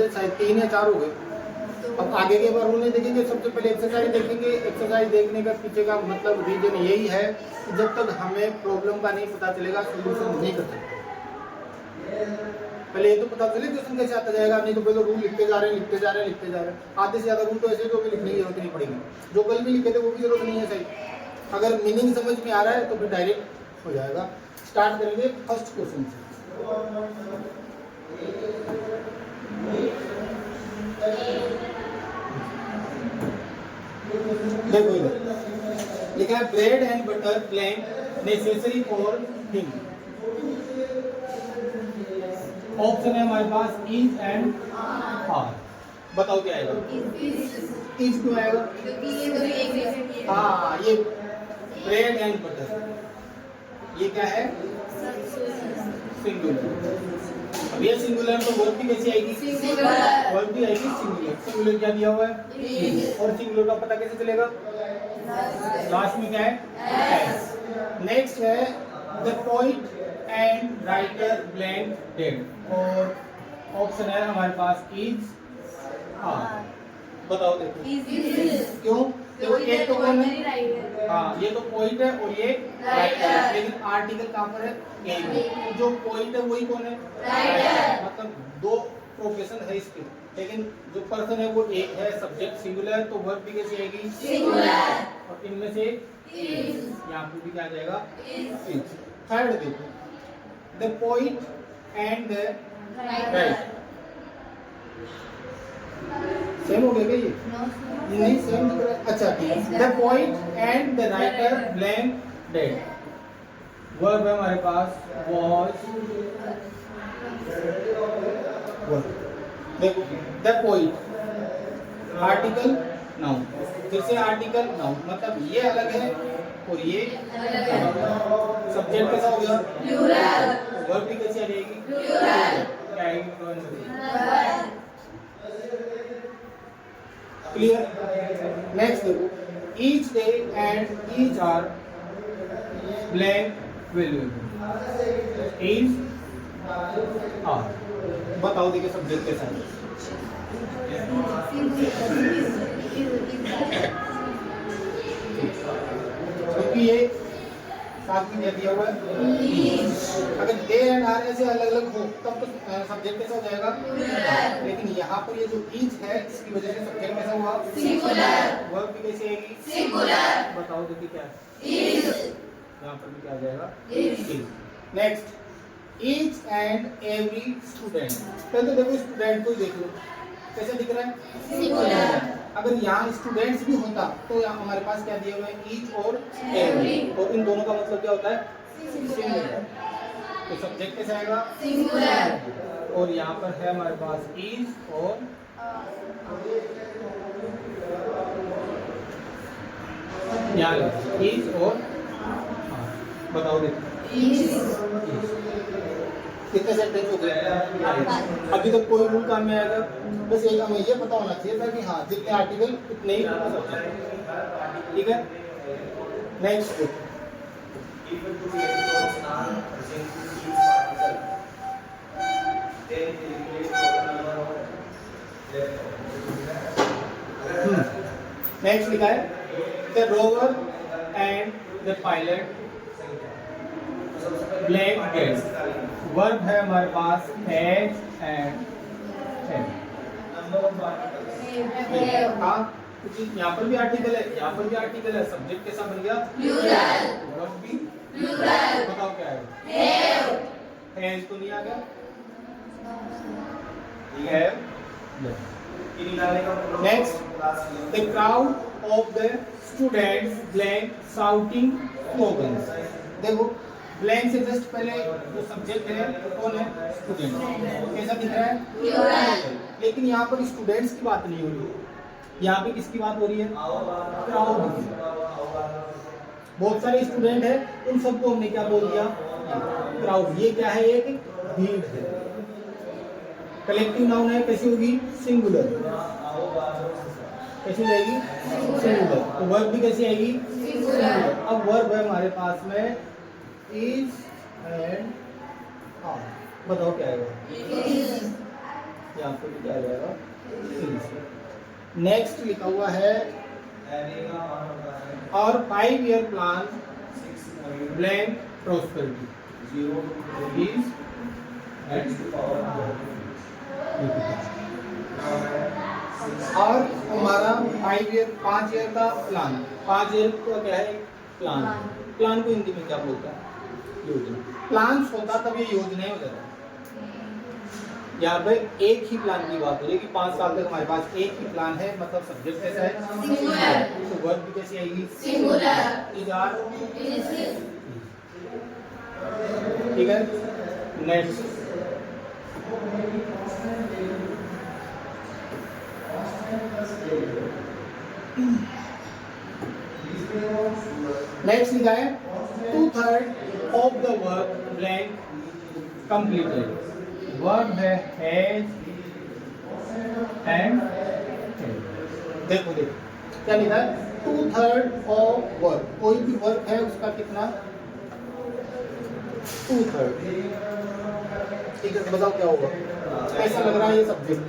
कितने शायद 3 या 4 हो गए। अब आगे के बार नहीं देखेंगे, सबसे पहले एक्सरसाइज देखेंगे। एक्सरसाइज देखने का पीछे का मतलब रीजन यही है कि जब तक हमें प्रॉब्लम का नहीं पता चलेगा सोल्यूशन नहीं कर सकते। पहले ये तो पता चले क्वेश्चन कैसे आता जाएगा, नहीं तो पहले रूल लिखते जा रहे हैं। आधे से ज्यादा रूल तो ऐसे जो भी लिखने की जरूरत नहीं पड़ेगी, जो कल भी लिखे थे वो भी जरूरत नहीं है। सही, अगर मीनिंग समझ में आ रहा है तो फिर डायरेक्ट हो जाएगा। स्टार्ट करेंगे फर्स्ट क्वेश्चन से। देखो इधर लिखा है bread and butter blank necessary for thing. Option है हमारे पास इज एंड आर। बताओ क्या आएगा? इज क्यों आएगा? हाँ, ये ब्रेड एंड बटर ये क्या है? सिंगुलर। अब ये सिंगुलर तो वर्ब भी कैसी आएगी? वर्ब भी आएगी सिंगुलर। सिंगुलर क्या दिया हुआ है? और सिंगुलर का पता कैसे चलेगा? लास्ट में क्या है? एस। नेक्स्ट है the poet and writer blank dead, और ऑप्शन है हमारे पास इज आर। बताओ देखो क्यों? देखो एक तो कौन है? हाँ, ये तो पोइट है और ये राइटर है, लेकिन आर्टिकल कहाँ पर है? ए में। जो पोइट है वही कौन है? राइटर। मतलब दो प्रोफेशन है इसके, लेकिन जो पर्सन है वो एक है। सब्जेक्ट सिंगुलर तो वर्ब भी कैसी आएगी? सिंगुलर। और इनमें से यहाँ पे भी क्या आ जाएगा? इज। थर्ड देखो the poet and the writer. Same हो गया क्या ये? नहीं सेम दिख रहा है। अच्छा ठीक है। The poet and the writer blank dead. Verb है हमारे पास वॉज। देखो द पोइट आर्टिकल नाउन, फिर से आर्टिकल नाउन, मतलब ये अलग है और ये सब्जेक्ट कैसा हो गया? प्लूरल। वर्ब भी कैसी आ जाएगी? प्लूरल। क्या आएगी? क्लियर। नेक्स्ट देखो each day and each hour blank valuable. Each hour बताओ देखिए सब्जेक्ट कैसा है? क्योंकि ये साथ में दिया हुआ है। अगर दे एंड आर ऐसे अलग अलग हो तब तो सब्जेक्ट कैसा हो जाएगा? लेकिन यहाँ पर ये जो ईच है इसकी वजह से सब्जेक्ट कैसा हुआ? सिंगुलर। वर्ब भी कैसे आएगी? सिंगुलर। बताओ देखिए क्या है? इज। यहाँ पर भी क्या आ जाएगा? Is. Next each and every student. पहले तो देखो स्टूडेंट को देख लो कैसे दिख रहा है? सिंगुलर। अगर यहाँ स्टूडेंट्स भी होता तो यहाँ हमारे पास क्या दिया हुआ है? ईच और एवरी, और इन दोनों का मतलब क्या होता है? सिंगुलर। तो सब्जेक्ट कैसे आएगा? सिंगुलर। और यहाँ पर है हमारे पास इज और यहाँ इज और बताओ देखो कितने सेंटेंस हो गए? अभी तक कोई रूल काम में आएगा? बस एक हमें ये पता होना चाहिए था कि हाँ जितने आर्टिकल उतने ही सब्जेक्ट। ठीक है। नेक्स्ट नेक्स्ट लिखा है the rover and the pilot blank gets. Verb है हमारे पास हैज एंड हाँ, यहाँ पर भी आर्टिकल है, यहाँ पर भी आर्टिकल है। सब्जेक्ट कैसा बन गया? प्लूरल। वर्ब भी प्लूरल। बताओ क्या है? हैज तो नहीं आ गया? Next the crowd of the students blank shouting slogans. देखो ब्लैंक से जस्ट पहले जो सब्जेक्ट है कौन है? स्टूडेंट। कैसा दिख रहा है? प्लूरल। लेकिन यहाँ पर स्टूडेंट्स की बात नहीं हो रही, यहाँ पे किसकी बात हो रही है? क्राउड की। बहुत सारे स्टूडेंट है, उन सबको हमने क्या बोल दिया? क्राउड। ये क्या है? एक भीड़ है। कलेक्टिव नाउन है, कैसी होगी? सिंगुलर। कैसी रहेगी? सिंगुलर। तो वर्ब भी कैसी आएगी? सिंगुलर। अब वर्ब है हमारे पास में इज एंड आर। बताओ क्या आएगा? यहाँ पे भी क्या जाएगा। नेक्स्ट लिखा हुआ है और 5 year plan blank prosperity is और हमारा 5 ईयर का प्लान, 5 ईयर का क्या है प्लान। प्लान को हिंदी में क्या बोलता है योजना। प्लान्स होता तब ये योजनाएं हो जाता। यहाँ पे एक ही प्लान की बात हो रही है कि 5 साल तक हमारे पास एक ही प्लान है, मतलब सब्जेक्ट कैसा है सिंगुलर, तो वर्ब भी कैसी आएगी सिंगुलर। ठीक है। नेक्स्ट नेक्स्ट लिखा है 2/3 of the work blank completed. Verb है हैज एंड देखो क्या लिखा है 2/3 ऑफ वर्क। कोई भी वर्क है उसका कितना 2/3। ठीक है, बताओ क्या होगा, कैसा लग रहा है ये सब्जेक्ट।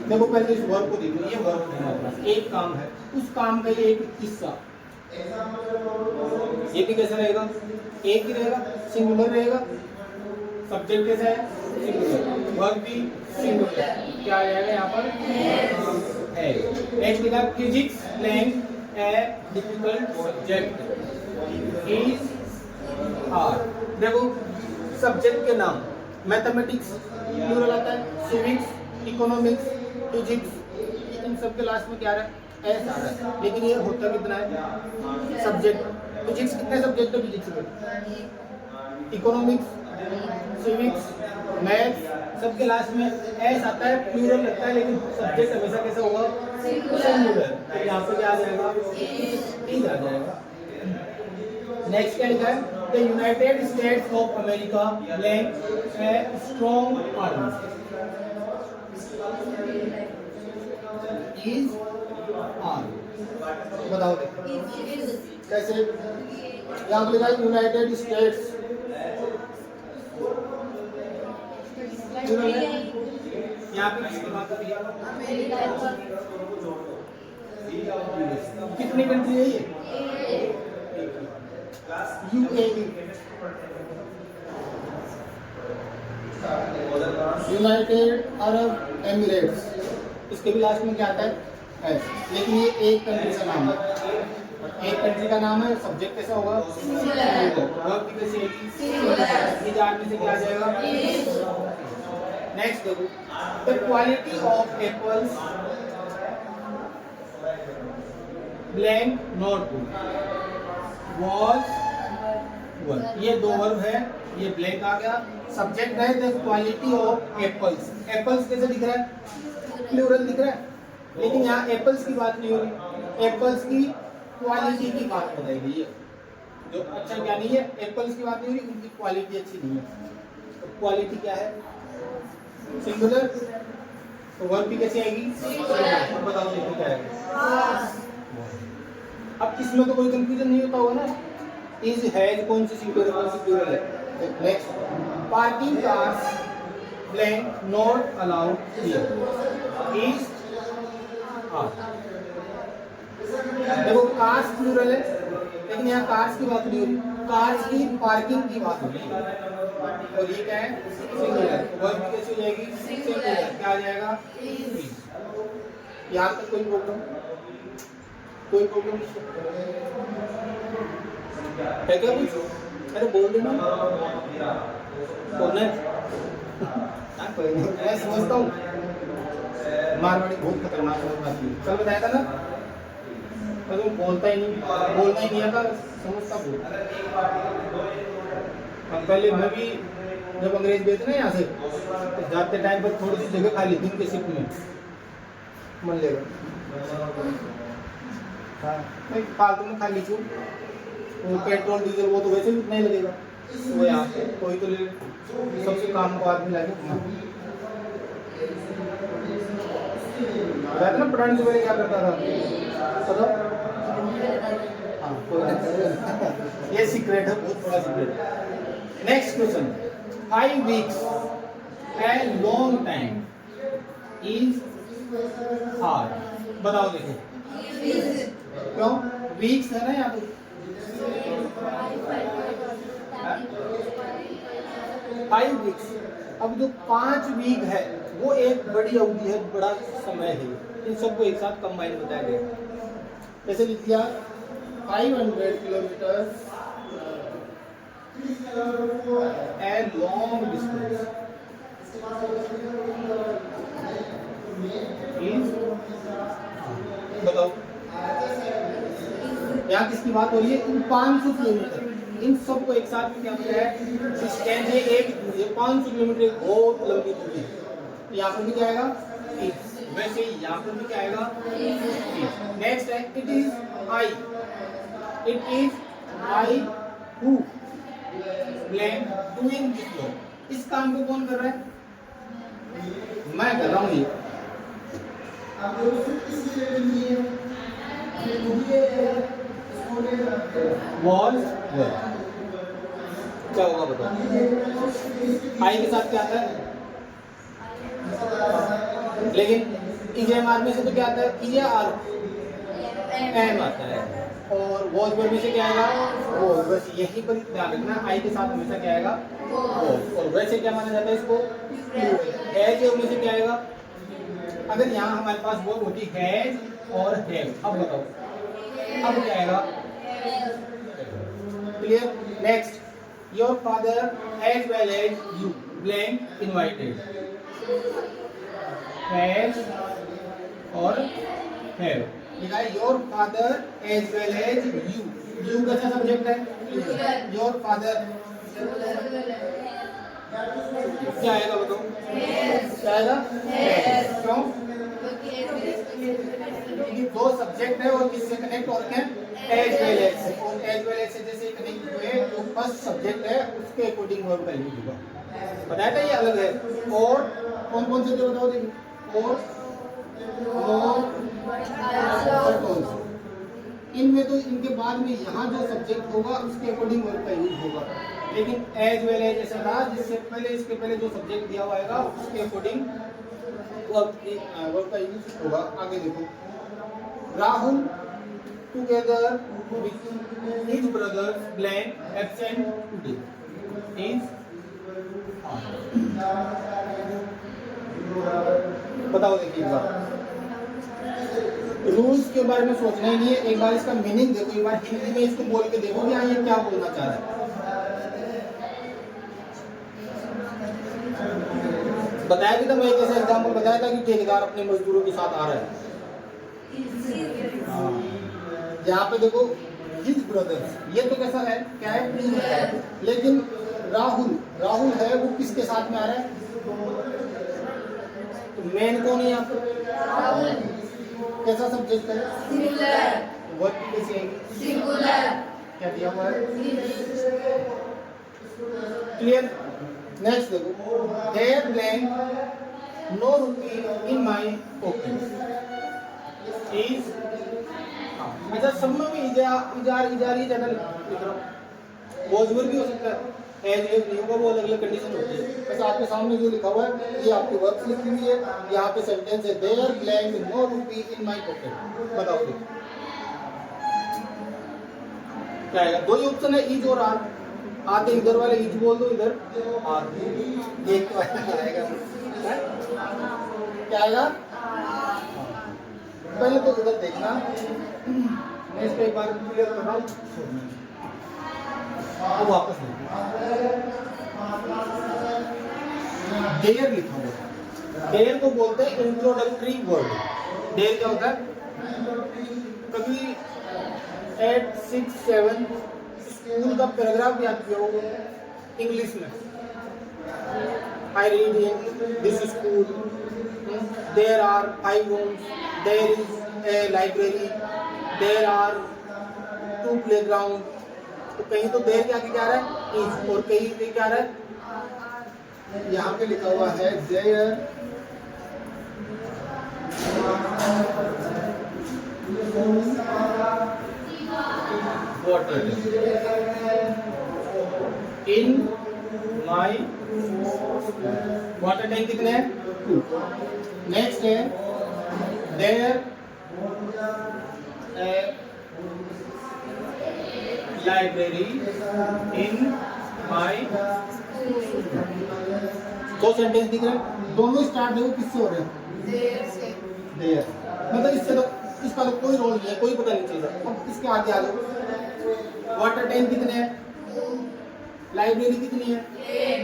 देखो पहले इस वर्क को देखो, ये वर्क है हमारे पास, एक काम है, उस काम का ये एक हिस्सा। ये भी कैसा रहेगा, एक ही रहेगा, सिंगुलर रहेगा। सब्जेक्ट कैसा है सिंगुलर, वर्क भी सिंगुलर। क्या आ जाएगा यहाँ पर है। नेक्स्ट लिखा physics blank a difficult subject is hard. देखो सब्जेक्ट के नाम, मैथमेटिक्स प्लूरल आता है, सिविक्स, इकोनॉमिक्स, फिजिक्स, इन सब के लास्ट में क्या आ रहा है एस आ रहा है। लेकिन ये होता कितना है सब्जेक्ट। फिजिक्स कितने सब्जेक्ट है फिजिक्स में, इकोनॉमिक्स, सिविक्स, मैथ्स, सबके लास्ट में एस आता है, प्लूरल लगता है, लेकिन सब्जेक्ट हमेशा कैसा होगा सिंगुलर। यहाँ पे क्या आ जाएगा इज आ जाएगा। नेक्स्ट क्या लिखा है the United states of America blank a strong army is army. बताओ कैसे, यहाँ पे लिखा है यूनाइटेड स्टेट्स, यहाँ पे किसकी बात हो रही है, कितनी कंट्री है ये यूएई, यूनाइटेड अरब एमिरेट्स। इसके भी लास्ट में क्या आता है एस, लेकिन ये एक कंट्री का नाम है, एक कंट्री का नाम है। सब्जेक्ट कैसा होगा वर्ब भी कैसी होगी इज आर्मी से क्या आ जाएगा। नेक्स्ट देखो the quality of apples blank note was verb. ये दो वर्ब है, ये ब्लैंक आ गया। सब्जेक्ट है the quality of apples. Apples कैसे दिख रहा है प्लूरल दिख रहा है, लेकिन यहाँ एप्पल्स की बात नहीं हो रही, एप्पल्स की क्वालिटी की बात बताई गई है। जो अच्छा क्या नहीं है, एप्पल्स की बात नहीं हो रही, उनकी क्वालिटी अच्छी नहीं है। तो क्वालिटी क्या है सिंगुलर, तो वर्ब भी कैसी आएगी बताओ देखो क्या आएगा। अब इसमें तो कोई कंफ्यूजन नहीं होता होगा ना, इज हैज कौन सी सिंगुलर कौन सी प्लूरल है। Next parking cars blank not allowed here is देखो कार्स प्लूरल है, लेकिन यहाँ कार्स की बात नहीं हो रही, कार्स की पार्किंग की बात हो रही है। और ये क्या है सिंगुलर, वर्ब कैसी हो जाएगी सिंगुलर, क्या आ जाएगा यहाँ तक। कोई प्रॉब्लम है क्या कुछ, अरे बोल देना बोलना कोई नहीं, मैं समझता हूँ मारवाड़ी बहुत खतरनाक बात है। कल बताया था ना, तो बोलता ही नहीं, बोलना ही नहीं आता, समझता बोल। हम पहले मैं भी जब अंग्रेज गए थे ना यहाँ से, तो जाते टाइम पर थोड़ी सी जगह खाली थी उनके शिप में, मन लेगा हाँ नहीं फालतू में खाली क्यों, वो पेट्रोल डीजल वो तो वैसे भी उतना ही लगेगा, वो यहाँ कोई तो ले, सबसे काम को आदमी लाके ना। पुरानी से क्या करता था पता, हाँ ये सीक्रेट है, बहुत बड़ा secret. Next question 5 weeks a long time is hard. बताओ देखिए क्यों वीक्स है ना यहाँ पे 5 वीक्स। अब जो 5 वीक है वो एक बड़ी अवधि है, बड़ा समय है, इन सबको एक साथ कंबाइन बताया गया। जैसे लिख दिया 500 kilometre a long distance is, बताओ यहाँ किसकी बात हो रही है? इन 500 किलोमीटर, इन सबको एक साथ में क्या होता है? डिस्टेंस है एक, 500 किलोमीटर एक बहुत लंबी दूरी है। यहाँ पर भी क्या आएगा? वैसे ही यहाँ पर भी क्या आएगा? नेक्स्ट है it is I, it is I who blame doing this work. इस काम को कौन कर रहा है? मैं कर रहा हूँ। ये वॉज वर्क क्या होगा बताओ? आई के साथ क्या आता है? लेकिन इजेम आर में से तो क्या आता है? इजे आर एम आता है। और वॉज वर्क में से क्या आएगा? वो। बस यही पर ध्यान रखना, आई के साथ हमेशा क्या आएगा? वॉज। और वैसे क्या माना जाता है इसको? हैज में से क्या आएगा? अगर यहाँ हमारे पास वर्ब होती हैज और हैव, अब बताओ अब क्या आएगा? Clear? Next, your father as well as you blank invited. Has और हैव लिखा है your father as well as you. You कैसा सब्जेक्ट है? योर फादर क्या आएगा बताओ? क्या आएगा? क्यों? दो सब्जेक्ट है और किससे कनेक्ट और क्या? एज वेल एज से। और एज वेल एज से जैसे कनेक्ट हुए जो फर्स्ट सब्जेक्ट है उसके अकॉर्डिंग वर्ब का यूज होगा। बताया था ये अलग है। और कौन कौन से बताओ देखिए? और इनमें तो इनके बाद में यहाँ जो सब्जेक्ट होगा उसके अकॉर्डिंग वर्ब का यूज होगा। लेकिन एज वेल एज ऐसा था जिससे पहले इसके पहले जो सब्जेक्ट दिया हुआ है उसके अकॉर्डिंग वर्ब का यूज होगा। आगे देखो, Rahul together with his brother blank absent today is. बताओ देखिए एक बार, रूल्स के बारे में सोचना ही नहीं है, एक बार इसका मीनिंग देखो, एक बार हिंदी में इसको बोल के देखो कि हाँ ये क्या बोलना चाह रहा है। बताया कि था मैं एक ऐसा एग्जाम्पल बताया था कि ठेकेदार अपने मजदूरों के साथ आ रहा है। यहाँ पे देखो हिज ब्रदर्स, ये तो कैसा है? क्या है? लेकिन राहुल है वो किसके साथ में आ रहा है? तो मेन कौन है यहाँ पर? कैसा सब्जेक्ट है? सिंगुलर। वर्ब कैसी है? सिंगुलर। क्या दिया हुआ है? क्लियर? नेक्स्ट देखो, there blank no rupee in my pocket is. अच्छा सब में भी इजारी ज्यादा लिख रहा हूँ। वॉजवर भी हो सकता है, एज एज नहीं होगा, वो अलग अलग कंडीशन होती है। बस आपके सामने जो लिखा हुआ है ये आपकी वर्ब लिखी हुई है। यहाँ पे सेंटेंस है there blank no rupee in my pocket. बताओ देखो क्या आएगा? दो ही ऑप्शन है, इज और आर। आते इधर वाले इज बोल दो, इधर आर। एक आएगा क्या आएगा? पहले तो इधर देखना, मैं इसको एक बार क्लियर कर रहा हूँ, तो वापस देयर लिखा हुआ। देयर को बोलते हैं इंट्रोडक्टरी वर्ड। देयर क्या होता है? कभी 8, 6, 7 स्कूल का पैराग्राफ याद किया होगा इंग्लिश में। I read in this school. There are 5 rooms. There is a library. There are 2 playgrounds. तो कहीं तो देर के आगे क्या आ रहा है? इज। और कहीं पे क्या आ रहा है? यहाँ पे लिखा हुआ है there water in my water tank कितने हैं 2। नेक्स्ट है देयर लाइब्रेरी इन माई। दो सेंटेंस दिख रहे हैं, दोनों स्टार्ट देखो किससे हो रहे हैं देयर, मतलब इससे तो इसका तो कोई रोल नहीं है, कोई पता नहीं चल रहा। अब इसके आगे आ जाओ, वाटर टैंक कितने हैं, लाइब्रेरी कितनी है,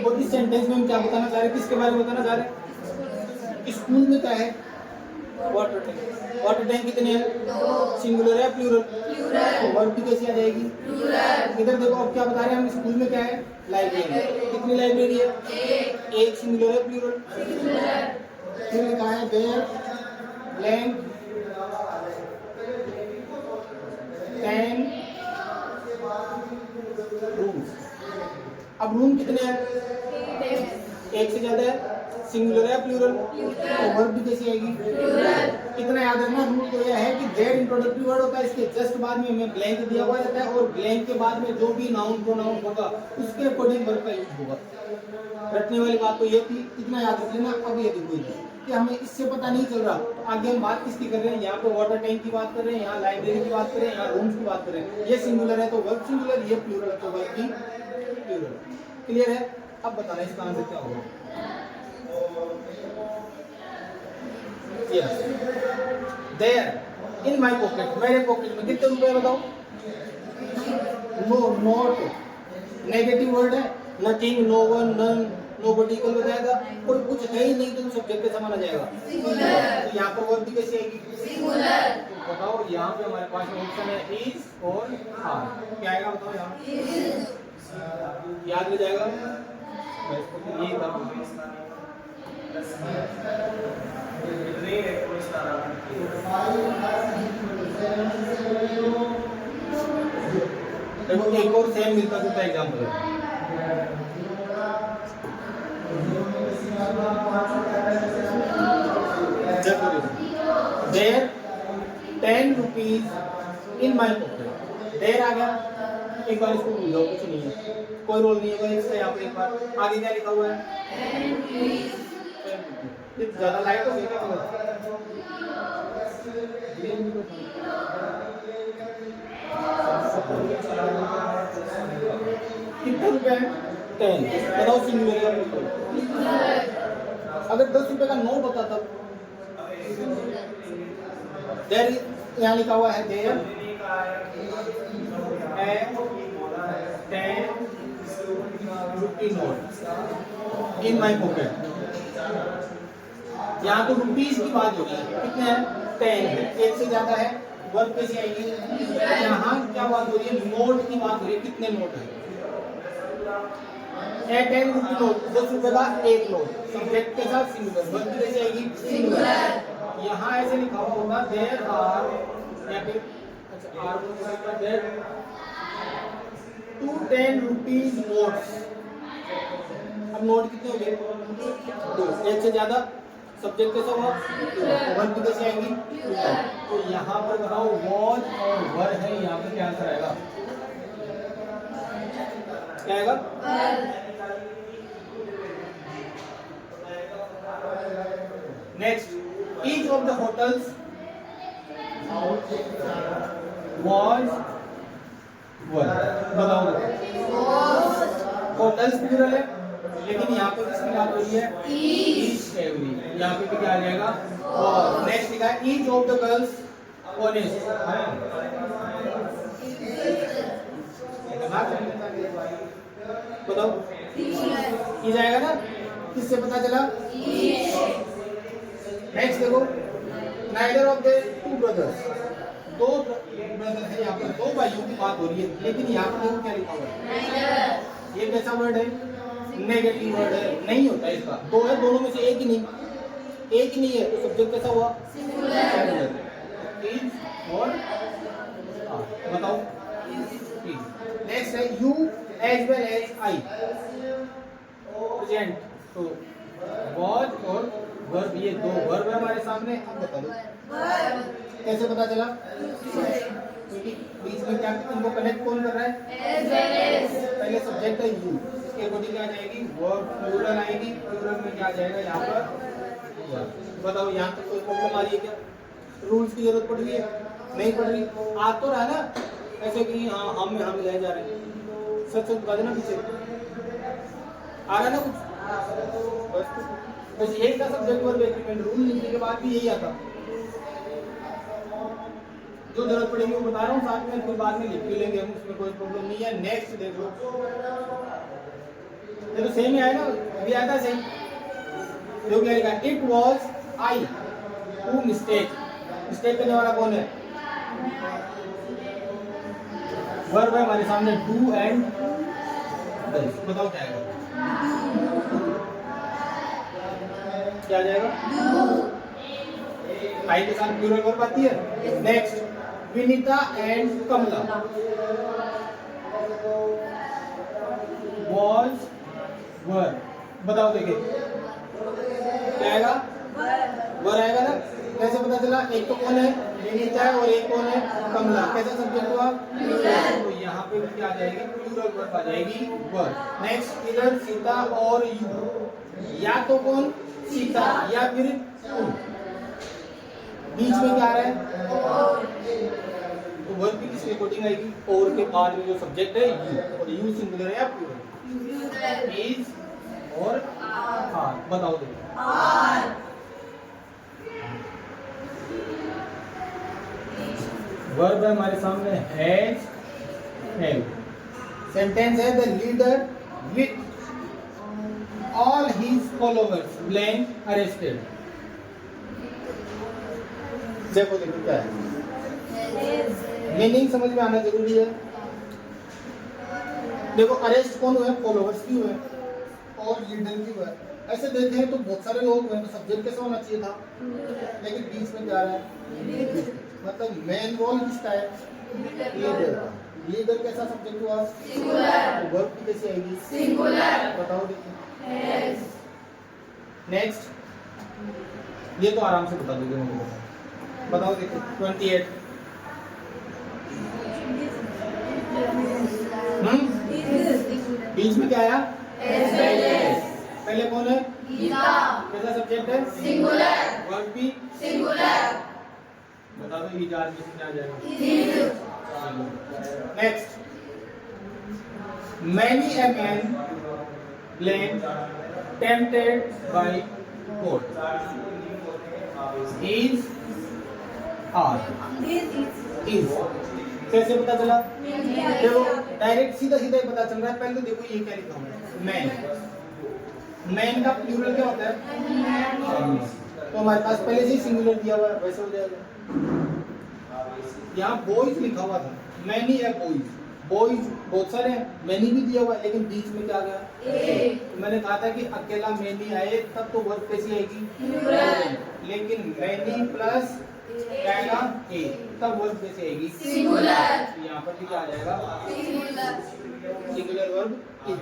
और इस सेंटेंस में हम क्या बताना चाह रहे हैं, किसके बारे में बताना चाह रहे हैं, स्कूल में क्या है वाटर टैंक। वाटर टैंक कितने हैं, सिंगुलर है प्लूरल, तो वर्ब की कैसी आ जाएगी प्लूरल। इधर देखो अब क्या बता रहे हैं हम, स्कूल में क्या है लाइब्रेरी, कितनी लाइब्रेरी है एक, सिंगुलर है प्लूरल। फिर लिखा है देयर ब्लैंक 10 रूम्स। अब रूम कितने हैं एक से ज्यादा है, सिंगुलर है प्लूरल, तो वर्ब भी कैसी आएगी प्लूरल। इतना याद रखना, रूल तो यह है कि देयर इंट्रोडक्टरी वर्ड होता है, इसके जस्ट बाद में हमें ब्लैंक दिया हुआ रहता है, और ब्लैंक के बाद में जो भी नाउन प्रोनाउन होगा उसके अकॉर्डिंग वर्ब का यूज होगा। रटने वाली बात तो ये थी, इतना याद रख लेना। अब ये देखो कि हमें इससे पता नहीं चल रहा, तो आगे हम बात किसकी कर रहे हैं, यहाँ पे वाटर टैंक की बात कर रहे हैं, यहाँ लाइब्रेरी की बात कर रहे हैं, यहाँ रूम्स की बात कर रहे हैं। ये सिंगुलर है तो वर्ब सिंगुलर, ये प्लूरल है तो वर्ब भी प्लूरल। क्लियर है? अब बताना इसका आंसर क्या होगा। Yes. There in my pocket, मेरे पॉकेट में कितने रुपए बताओ। नो, नॉट नेगेटिव वर्ड है, nothing, no one, none, nobody कल बताएगा, कोई कुछ है ही नहीं तो सब्जेक्ट कैसा माना जाएगा सिंगुलर। तो यहाँ पर वर्ब भी कैसी आएगी सिंगुलर। तो बताओ यहाँ पे हमारे पास ऑप्शन है इज और आर, क्या आएगा बताओ यहाँ याद हो जाएगा। ये देखो एक और सेम मिलता जुलता एग्जाम्पल है। There 10 rupees in my pocket. There आ गया, एक बार इसको भूल जाओ, कुछ नहीं है, कोई रोल नहीं है इसका। यहाँ पे एक बार आगे क्या लिखा हुआ है, ज्यादा लाइट हो गई क्या, कितने रुपए हैं 10, बताओ सिंगुलर। अगर 10 रुपए का नोट होता तब देयर, यहाँ लिखा हुआ है there 10 rupee note in my pocket. यहाँ तो रुपीज की बात हो रही है, कितने हैं 10 है, एक से ज्यादा है, वर्ब कैसी आएगी। यहाँ क्या बात हो रही है, नोट की बात हो रही है, कितने नोट है। 10 रुपी नोट, 10 रुपए का एक नोट, सब्जेक्ट के साथ सिंगुलर, वर्ब कैसी आएगी सिंगुलर। यहाँ ऐसे लिखा हुआ होगा देयर आर, या फिर अच्छा आर देयर 2 10 रुपीज नोट्स। अब नोट कितने हो गए 2, एक से ज्यादा, सब्जेक्ट कैसा हुआ वर्ब भी कैसे आएंगी। तो यहाँ पर बताओ वॉज और वर है, यहाँ पे क्या आंसर आएगा, क्या आएगा next, each of the hotels was were. बताओ होटल्स प्लूरल है, लेकिन यहाँ पे किसकी बात हो रही है ईच एवरी, यहाँ पे भी क्या आ जाएगा और। नेक्स्ट लिखा है each of the girls honest. बताओ ई जाएगा ना, किससे पता चला। नेक्स्ट देखो neither of the 2 brothers, 2 brother है, यहाँ पर 2 भाइयों की बात हो रही है, लेकिन यहाँ पर देखो क्या लिखा हुआ है, ये कैसा वर्ड है नेगेटिव वर्ड है, नहीं होता इसका। 2 है, दोनों में से एक ही नहीं है, तो सब्जेक्ट कैसा हुआ सिंगुलर। और बताओ नेक्स्ट है you as well as I, present, तो वॉज और वर्ब, ये 2 वर्ब है हमारे सामने। अब बता दो कैसे पता चला, क्योंकि बीच में क्या इनको कनेक्ट कौन कर रहा है, पहले सब्जेक्ट है यू, इसके अकॉर्डिंग क्या आ जाएगी, वर्ब प्लूरल आएगी। प्लूरल में क्या आ जाएगा यहाँ पर, बताओ यहाँ तक कोई प्रॉब्लम आ रही है क्या? रूल्स की जरूरत पड़ रही है? नहीं पड़ रही। आ तो रहा है ना, ऐसे कि हाँ हम ले जा रहे हैं, सच बता देना पीछे आ रहा है ना कुछ। बस यही था सब्जेक्ट वर्ब एग्रीमेंट। रूल लिखने के बाद भी यही आता, जो जरूरत पड़ेगी वो बता रहा हूँ साथ में, फिर बाद में लिख भी लेंगे हम, उसमें कोई प्रॉब्लम नहीं है। नेक्स्ट देखो, ये तो सेम ही आया ना, अभी आया था सेम। जो क्या लिखा, it was I who mistake. Mistake करने वाला कौन है? वर्ब है हमारे सामने डू एंड डज। बताओ क्या आएगा, क्या आ जाएगा? आई के साथ प्लूरल वर्ब आती है। Next, Vineeta and Kamala was were. बताओ देखिए क्या आएगा, वर आएगा ना। कैसे पता चला? एक तो कौन है, विनीता है, और एक कौन है, कमला। कैसा सब्जेक्ट हुआ? तो यहाँ पे भी क्या आ जाएगी, प्लूरल वर्ब आ जाएगी, वर। नेक्स्ट, इधर सीता और यू, या तो कौन, सीता या फिर तुम। बीच में क्या आ रहा है, तो वर्ब भी किसके अकॉर्डिंग आएगी, और के बाद में जो सब्जेक्ट है यू, और यू सिंगुलर है या प्लूरल, इज और आर। बताओ देखो, वर्ब है हमारे सामने हैज, हैव। सेंटेंस है the leader with all his followers blank arrested. देखो देखो क्या है, मीनिंग समझ में आना जरूरी है। देखो अरेस्ट कौन हुए, फॉलोअर्स भी हुए और लीडर भी हुए। ऐसे देखें तो बहुत सारे लोग हुए, तो सब्जेक्ट कैसा होना चाहिए था, लेकिन बीच में क्या रहा है, मतलब मेन रोल किसका है, लीडर। लीडर कैसा सब्जेक्ट हुआ, सिंगुलर। वर्ब भी कैसी आएगी, सिंगुलर। बताओ देखिए। नेक्स्ट, ये तो आराम से बता दोगे मुझे। बताओ देखो 28। बीच में क्या आया, पहले कौन है, गीता। कैसा सब्जेक्ट है, सिंगुलर। वर्ब भी सिंगुलर। बता दो ये आज में आ जाएगा। Next, many a man blamed tempted by God is are is। कैसे पता चला, देखो डायरेक्ट सीधा सीधा ही पता चल रहा है। पहले तो देखो ये क्या लिखा हुआ है, मैन। मैन का प्लूरल क्या होता है, तो हमारे पास पहले से ही सिंगुलर दिया हुआ है, वैसे हो जाएगा। यहाँ बॉयज लिखा हुआ था, मैनी है बॉयज। बॉयज बहुत सारे हैं, मैनी भी दिया हुआ है, लेकिन बीच में क्या गया, तो मैंने कहा था कि अकेला मैनी आए तब तो वर्ब कैसी आएगी, लेकिन मैनी प्लस क्या आएगा, ए, तब वर्ब कैसे आएगी, सिंगुलर। यहाँ पर भी क्या आ जाएगा, सिंगुलर वर्ब इज।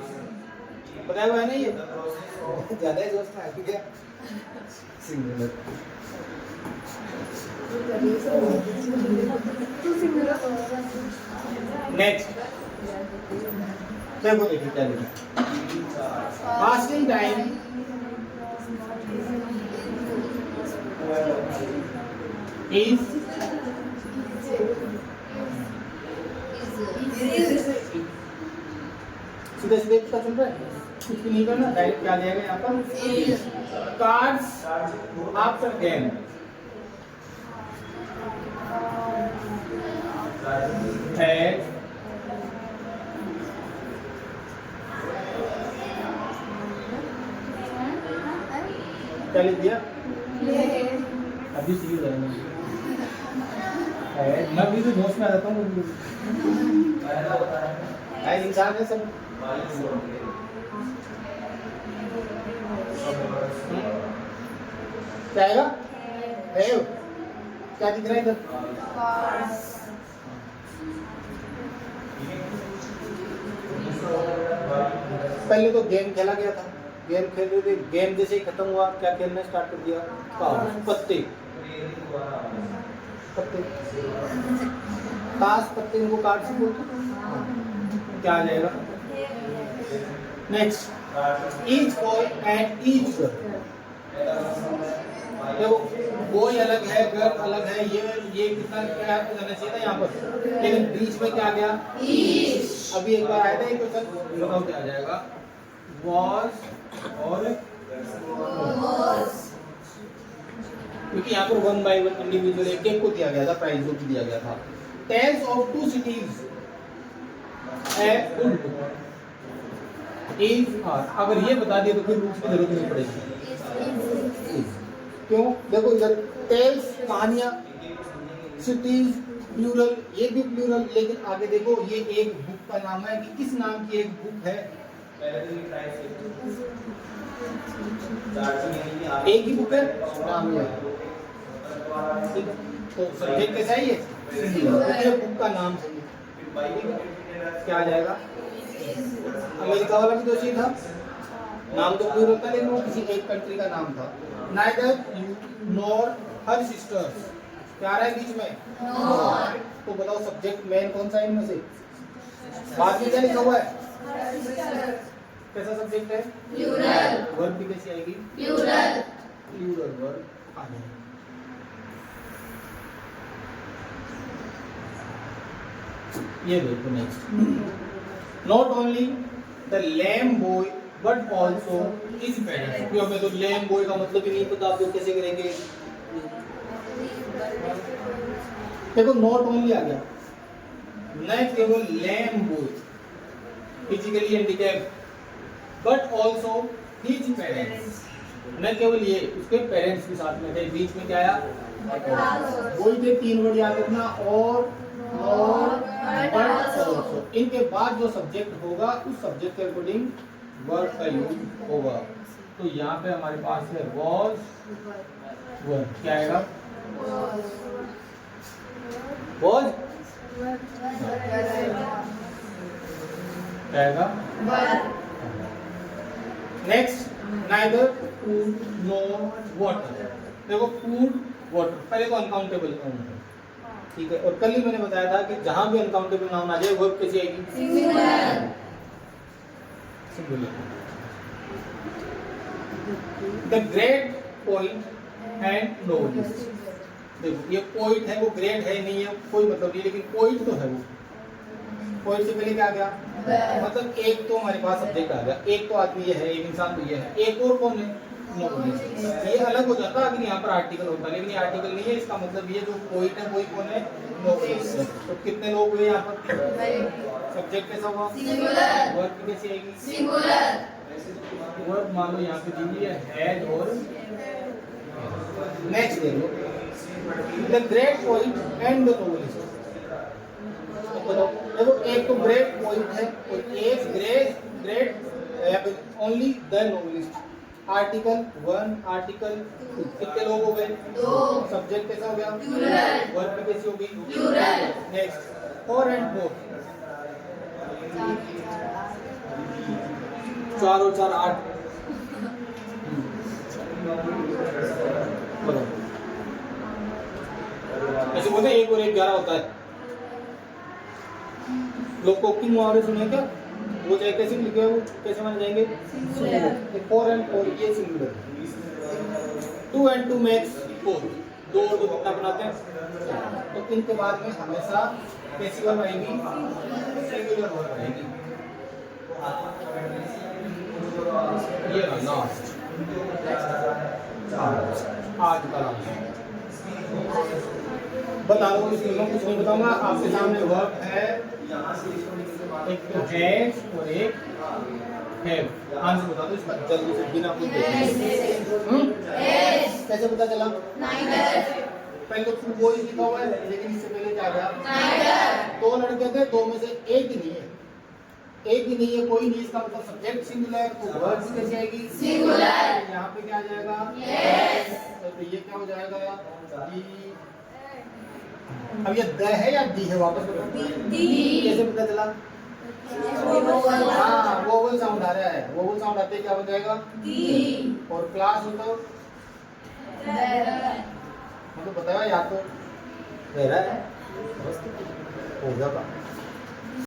बताया हुआ है ना, ये ज्यादा ही दोस्त है क्या, सिंगुलर। नेक्स्ट देखो देखिए क्या लिखा, पास्टिंग टाइम इज सीधे सीधे पता चल रहा है, कुछ भी नहीं करना, डायरेक्ट क्या जाएगा यहाँ पर, कार्ड्स आफ्टर गेम had क्या लिख दिया, अभी सीधी जाएंगे। मैं भी तो जोश में आ जाता हूँ, इंसान है सब। क्या आएगा, क्या दिख रहा है इधर, पहले तो गेम खेला गया था, गेम खेल रहे थे, गेम जैसे ही खत्म हुआ क्या खेलना स्टार्ट कर दिया, पत्ते पत्ते, ताश पत्ते, इनको कार्ड से बोलते। क्या आ जाएगा, next each boy and each girl. देखो बॉय अलग है, गर्ल अलग है, ये कितना क्या जाना चाहिए था यहाँ पर, लेकिन बीच में क्या आ गया, ईच। अभी एक बार आया था ये क्वेश्चन, बताओ क्या आ जाएगा, was और was, क्योंकि यहाँ पर 1 by 1 इंडिविजुअल एक एक को दिया गया था, प्राइज जो भी दिया गया था। Tales of 2 cities a good is are. अगर ये बता दिए तो फिर रूल्स की जरूरत नहीं पड़ेगी। क्यों? देखो इधर टेल्स कहानियां, सिटीज प्लूरल, ये भी प्लूरल, लेकिन आगे देखो ये एक बुक का नाम है कि किस नाम की एक बुक है, एक ही बुक है, नाम है। तो सब्जेक्ट कैसा है ये बुक का नाम है, क्या आ जाएगा, अमेरिका वाला भी तो सही था, नाम तो प्लूरल था लेकिन वो किसी एक कंट्री का नाम था। Neither you nor her sisters, क्या आ रहा है बीच में, तो बताओ सब्जेक्ट मेन कौन सा है इनमें से, बाद में क्या लिखा हुआ है, कैसा सब्जेक्ट है, प्लूरल। वर्ब भी कैसी आएगी, प्लूरल, प्लूरल वर्ब आ जाएगी। ये देखो next, not only the lame boy but also his parents. क्यों हमें तो लेम बॉय का मतलब ही नहीं पता, आप लोग कैसे करेंगे। देखो नॉट ओनली आ गया, न केवल lame boy physically handicap but also his parents, न केवल ये उसके पेरेंट्स भी साथ में थे। बीच में क्या आया, वही थे 3 वर्ड याद रखना, और बट ऑल्सो। इनके बाद जो सब्जेक्ट होगा उस सब्जेक्ट के अकॉर्डिंग वर्ब का यूज होगा। तो यहाँ पे हमारे पास है was वर, क्या आएगा, was क्या आएगा, next neither food nor water. देखो फूड वाटर पहले तो अनकाउंटेबल नाउन है, ठीक है, और कल ही मैंने बताया था कि जहां भी अनकाउंटेबल नाउन आ जाए वर्ब कैसी आएगी, singular, singular. The great poet and novelist. देखो ये पोइट है, वो ग्रेट है नहीं है कोई मतलब नहीं, लेकिन पोइट तो है वो। पोइट से पहले क्या आ गया, मतलब एक तो हमारे पास सब्जेक्ट आ गया, एक तो आदमी ये है, एक इंसान तो ये है, एक और कौन है, नोवेलिस्ट। ये अलग हो जाता अगर यहाँ पर आर्टिकल होता, लेकिन ये आर्टिकल नहीं है, इसका मतलब ये जो पोइट है वही कौन है, नोवेलिस्ट है। तो कितने लोग हुए यहाँ पर, सब्जेक्ट कैसा हुआ, सिंगुलर, वर्ब कैसी आएगी, सिंगुलर। वर्ब मान लो यहाँ पे दी हुई है हैड और। नेक्स्ट देखो, the great poet and the novelist. देखो एक तो ग्रेट पोइट है और एक great only the novelist. Article 1 article 2, कितने लोग हो गए, 2। सब्जेक्ट कैसा हो गया, प्लूरल, वर्ब कैसी होगी, प्लूरल। नेक्स्ट 4 एंड 4, 4 और 4 8। ऐसे बोलते हैं 1 और 1 11 होता है। लोग कोकिंग मुहावरे सुने क्या, वो चाहे कैसे लिखे हैं, वो कैसे माने जाएंगे, सिंगुलर। 4 एंड 4 ये सिंगुलर, 2 एंड 2 मेक्स 4, 2 और 2 कितना बनाते हैं। तो इनके बाद में हमेशा कैसी वर्ब आएगी, सिंगुलर वर्ब आएगी। ये लास्ट आज का लास्ट बता दो, इसमें कुछ नहीं बताऊंगा। आपके सामने वर्ब है, एक तो हैज और एक हैव। आंसर बता दो इसका जल्दी से बिना कुछ कैसे पता चला, पहले तो फुल बॉयज लिखा हुआ है, लेकिन इससे पहले क्या गया, नाइदर। 2 लड़के थे, 2 में से एक ही नहीं है, एक ही नहीं है, कोई नहीं, इसका मतलब सब्जेक्ट सिंगुलर, तो वर्ब कैसे आएगी, सिंगुलर। यहाँ पे क्या आ जाएगा, यस। तो ये क्या हो जाएगा, दी। अब ये द है या दी है, वापस बताओ, दी। कैसे पता चला, हाँ वोवल साउंड आ रहा है, वोवल साउंड आते क्या हो जाएगा, दी। और क्लास हो तो मतलब बताया, या तो हो जाएगा।